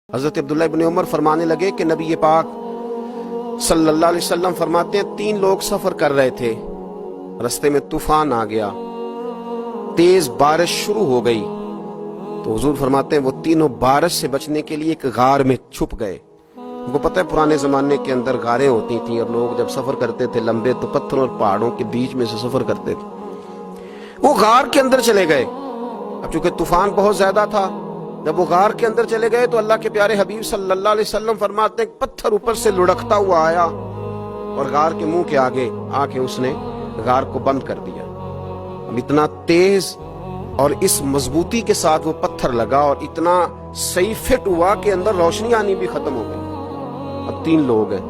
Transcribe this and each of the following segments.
حضرت عبداللہ ابن عمر فرمانے لگے کہ نبی پاک صلی اللہ علیہ وسلم فرماتے ہیں 3 لوگ سفر کر رہے تھے، رستے میں طوفان آ گیا، تیز بارش شروع ہو گئی، تو حضور فرماتے ہیں وہ تینوں بارش سے بچنے کے لیے ایک غار میں چھپ گئے۔ ان کو پتہ ہے پرانے زمانے کے اندر غاریں ہوتی تھیں اور لوگ جب سفر کرتے تھے لمبے تو پتھروں اور پہاڑوں کے بیچ میں سے سفر کرتے تھے۔ وہ غار کے اندر چلے گئے، اب چونکہ طوفان بہت زیادہ تھا، جب وہ غار کے اندر چلے گئے تو اللہ کے پیارے حبیب صلی اللہ علیہ وسلم فرماتے ہیں پتھر اوپر سے لڑکتا ہوا آیا اور غار کے منہ کے آگے آ کے اس نے غار کو بند کر دیا۔ اب اتنا تیز اور اس مضبوطی کے ساتھ وہ پتھر لگا اور اتنا صحیح فٹ ہوا کہ اندر روشنی آنی بھی ختم ہو گئی۔ اب 3 لوگ ہیں،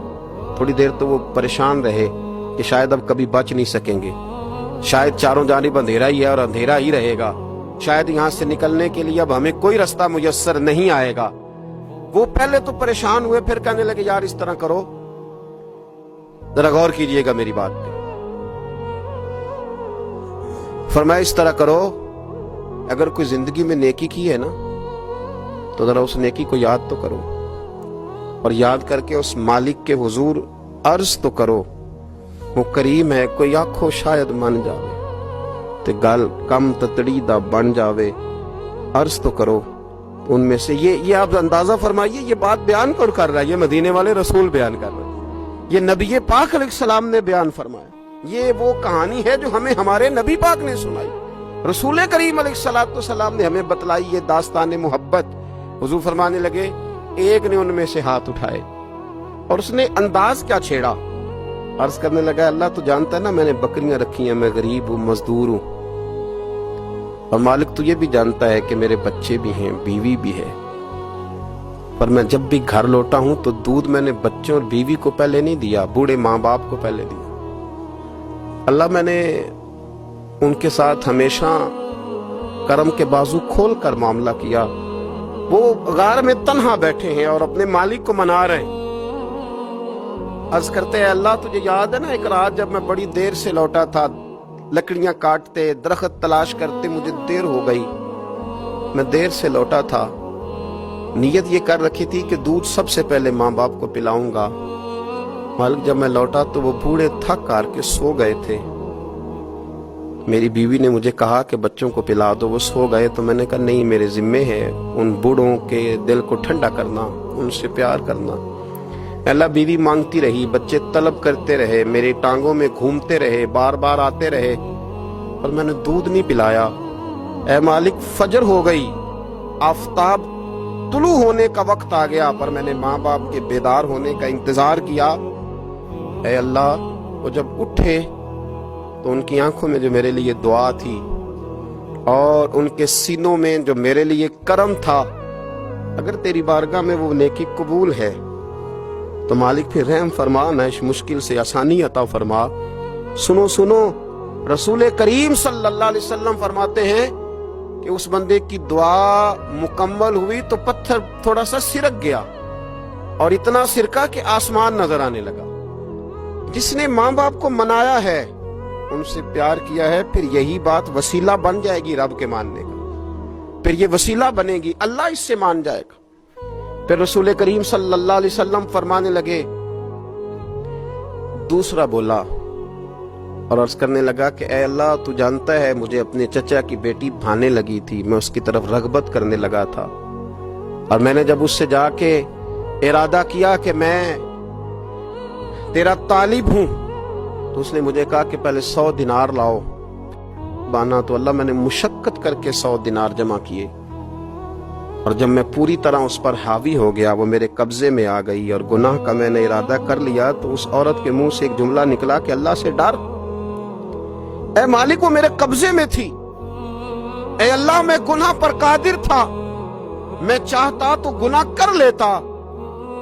تھوڑی دیر تو وہ پریشان رہے کہ شاید اب کبھی بچ نہیں سکیں گے، شاید چاروں جانب اندھیرا ہی ہے اور اندھیرا ہی رہے گا، شاید یہاں سے نکلنے کے لیے اب ہمیں کوئی رستہ میسر نہیں آئے گا۔ وہ پہلے تو پریشان ہوئے، پھر کہنے لگے یار اس طرح کرو، ذرا غور کیجئے گا میری بات پہ۔ فرمایا اس طرح کرو، اگر کوئی زندگی میں نیکی کی ہے نا تو ذرا اس نیکی کو یاد تو کرو، اور یاد کر کے اس مالک کے حضور عرض تو کرو، وہ کریم ہے، کوئی آنکھوں شاید من جاوے تے گل کم تتڑی دا بن جاوے، عرض تو کرو ان میں سے۔ یہ آپ اندازہ فرمائیے، یہ بات بیان کون کر رہا ہے؟ یہ مدینے والے رسول بیان کر رہے ہیں، یہ نبی پاک علیہ السلام نے بیان فرمایا۔ یہ وہ کہانی ہے جو ہمیں ہمارے نبی پاک نے سنائی، رسول کریم علیہ السلام نے ہمیں بتلائی، یہ داستان محبت۔ حضور فرمانے لگے ایک نے ان میں سے ہاتھ اٹھائے اور اس نے انداز کیا چھیڑا، عرض کرنے لگا اللہ تو جانتا ہے نا میں نے بکریاں رکھی ہیں، میں غریب ہوں، مزدور ہوں، اور مالک تو یہ بھی جانتا ہے کہ میرے بچے بھی ہیں، بیوی بھی ہے، پر میں جب بھی گھر لوٹا ہوں تو دودھ میں نے بچوں اور بیوی کو پہلے نہیں دیا، بوڑھے ماں باپ کو پہلے دیا۔ اللہ میں نے ان کے ساتھ ہمیشہ کرم کے بازو کھول کر معاملہ کیا۔ وہ غار میں تنہا بیٹھے ہیں اور اپنے مالک کو منا رہے ہیں، عرض کرتے ہیں اللہ تجھے یاد ہے نا ایک رات جب میں بڑی دیر سے لوٹا تھا، لکڑیاں کاٹتے، درخت تلاش کرتے، مجھے دیر ہو گئی، میں دیر سے لوٹا تھا، نیت یہ کر رکھی تھی کہ دودھ سب سے پہلے ماں باپ کو پلاؤں گا، مالک جب میں لوٹا تو وہ بوڑھے تھک کر کے سو گئے تھے، میری بیوی نے مجھے کہا کہ بچوں کو پلا دو، وہ سو گئے، تو میں نے کہا نہیں میرے ذمے ہے ان بوڑھوں کے دل کو ٹھنڈا کرنا، ان سے پیار کرنا۔ اللہ بیوی مانگتی رہی، بچے طلب کرتے رہے، میری ٹانگوں میں گھومتے رہے، بار بار آتے رہے، اور میں نے دودھ نہیں پلایا۔ اے مالک فجر ہو گئی، آفتاب طلوع ہونے کا وقت آ گیا، پر میں نے ماں باپ کے بیدار ہونے کا انتظار کیا۔ اے اللہ وہ جب اٹھے تو ان کی آنکھوں میں جو میرے لیے دعا تھی اور ان کے سینوں میں جو میرے لیے کرم تھا، اگر تیری بارگاہ میں وہ نیکی قبول ہے تو مالک پھر رحم فرما، نہ اس مشکل سے آسانی عطا فرما۔ سنو سنو، رسول کریم صلی اللہ علیہ وسلم فرماتے ہیں کہ اس بندے کی دعا مکمل ہوئی تو پتھر تھوڑا سا سرک گیا، اور اتنا سرکا کہ آسمان نظر آنے لگا۔ جس نے ماں باپ کو منایا ہے، ان سے پیار کیا ہے، پھر یہی بات وسیلہ بن جائے گی رب کے ماننے کا، پھر یہ وسیلہ بنے گی، اللہ اس سے مان جائے گا۔ پھر رسول کریم صلی اللہ علیہ وسلم فرمانے لگے، دوسرا بولا اور عرض کرنے لگا کہ اے اللہ تو جانتا ہے مجھے اپنے چچا کی بیٹی بھانے لگی تھی، میں اس کی طرف رغبت کرنے لگا تھا، اور میں نے جب اس سے جا کے ارادہ کیا کہ میں تیرا طالب ہوں، تو اس نے مجھے کہا کہ پہلے 100 دینار لاؤ بانا، تو اللہ میں نے مشقت کر کے 100 دینار جمع کیے، اور جب میں پوری طرح اس پر حاوی ہو گیا، وہ میرے قبضے میں آ گئی اور گناہ کا میں نے ارادہ کر لیا، تو اس عورت کے منہ سے ایک جملہ نکلا کہ اللہ سے ڈر، اے مالک وہ میرے قبضے میں تھی، اے اللہ میں گناہ پر قادر تھا، میں چاہتا تو گناہ کر لیتا،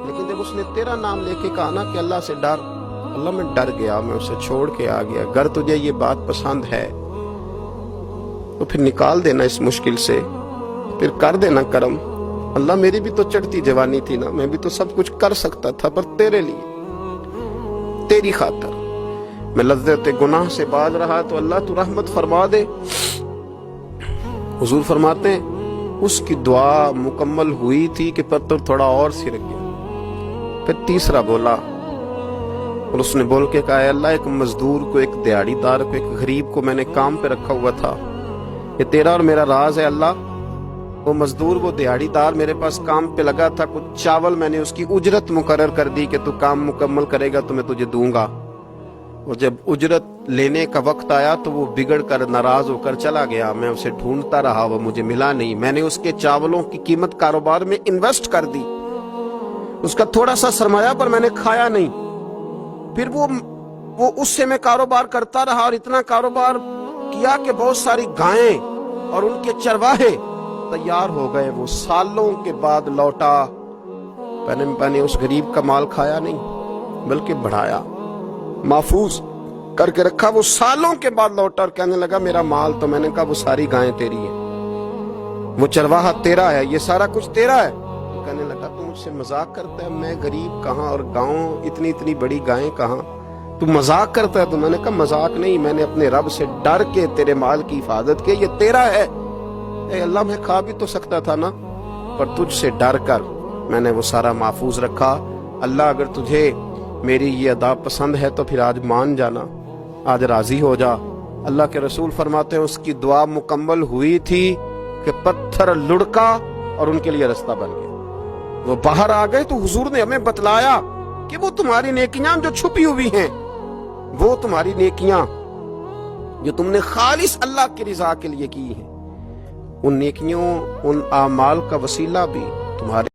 لیکن جب اس نے تیرا نام لے کے کہا نا کہ اللہ سے ڈر، اللہ میں ڈر گیا، میں اسے چھوڑ کے آ گیا۔ اگر تجھے یہ بات پسند ہے تو پھر نکال دینا اس مشکل سے، پھر کر دینا کرم۔ اللہ میری بھی تو چڑھتی جوانی تھی نا، میں بھی تو سب کچھ کر سکتا تھا، پر تیرے لیے، تیری خاطر میں لذت گناہ سے باز رہا، تو اللہ تو رحمت فرما دے۔ حضور فرماتے ہیں اس کی دعا مکمل ہوئی تھی کہ پتھر تھوڑا اور سرک گیا۔ پھر تیسرا بولا اور اس نے بول کے کہا اے اللہ ایک مزدور کو، ایک دیہڑی دار کو، ایک غریب کو میں نے کام پہ رکھا ہوا تھا، یہ تیرا اور میرا راز ہے اللہ۔ وہ مزدور، وہ دیہڑی دار میرے پاس کام پہ لگا تھا، کچھ چاول میں نے اس کی اجرت مقرر کر دی کہ تو کام مکمل کرے گا تو میں تجھے دوں گا، اور جب اجرت لینے کا وقت آیا تو وہ بگڑ کر ناراض ہو کر چلا گیا۔ میں اسے ڈھونڈتا رہا، وہ مجھے ملا نہیں۔ میں نے اس کے چاولوں کی قیمت کاروبار میں انویسٹ کر دی، اس کا تھوڑا سا سرمایہ پر میں نے کھایا نہیں۔ پھر وہ اس سے میں کاروبار کرتا رہا اور اتنا کاروبار کیا کہ بہت ساری گائیں اور ان کے چرواہے تیار ہو گئے۔ وہ سالوں کے بعد لوٹا، میں نے اس غریب کا مال کھایا نہیں بلکہ بڑھایا، محفوظ کر کے رکھا۔ وہ سالوں کے بعد لوٹا اور کہنے لگا میرا مال، تو میں نے کہا وہ ساری گائیں تیری ہیں، وہ چرواہا تیرا ہے، یہ سارا کچھ تیرا ہے۔ کہنے لگا تو مجھ سے مذاق کرتا ہے، میں غریب کہاں اور گاؤں اتنی بڑی گائیں کہاں، تو مذاق کرتا ہے؟ تو میں نے کہا مذاق نہیں، میں نے اپنے رب سے ڈر کے تیرے مال کی حفاظت کی، یہ تیرا ہے۔ اے اللہ میں کھا بھی تو سکتا تھا نا، پر تجھ سے ڈر کر میں نے وہ سارا محفوظ رکھا۔ اللہ اگر تجھے میری یہ ادا پسند ہے تو پھر آج مان جانا، آج راضی ہو جا۔ اللہ کے رسول فرماتے ہیں اس کی دعا مکمل ہوئی تھی کہ پتھر لڑکا اور ان کے لیے رستہ بن گیا۔ وہ باہر آ گئے تو حضور نے ہمیں بتلایا کہ وہ تمہاری نیکیاں جو چھپی ہوئی ہیں، وہ تمہاری نیکیاں جو تم نے خالص اللہ کی رضا کے لیے کی ہیں، ان نیکیوں، ان اعمال کا وسیلہ بھی تمہارے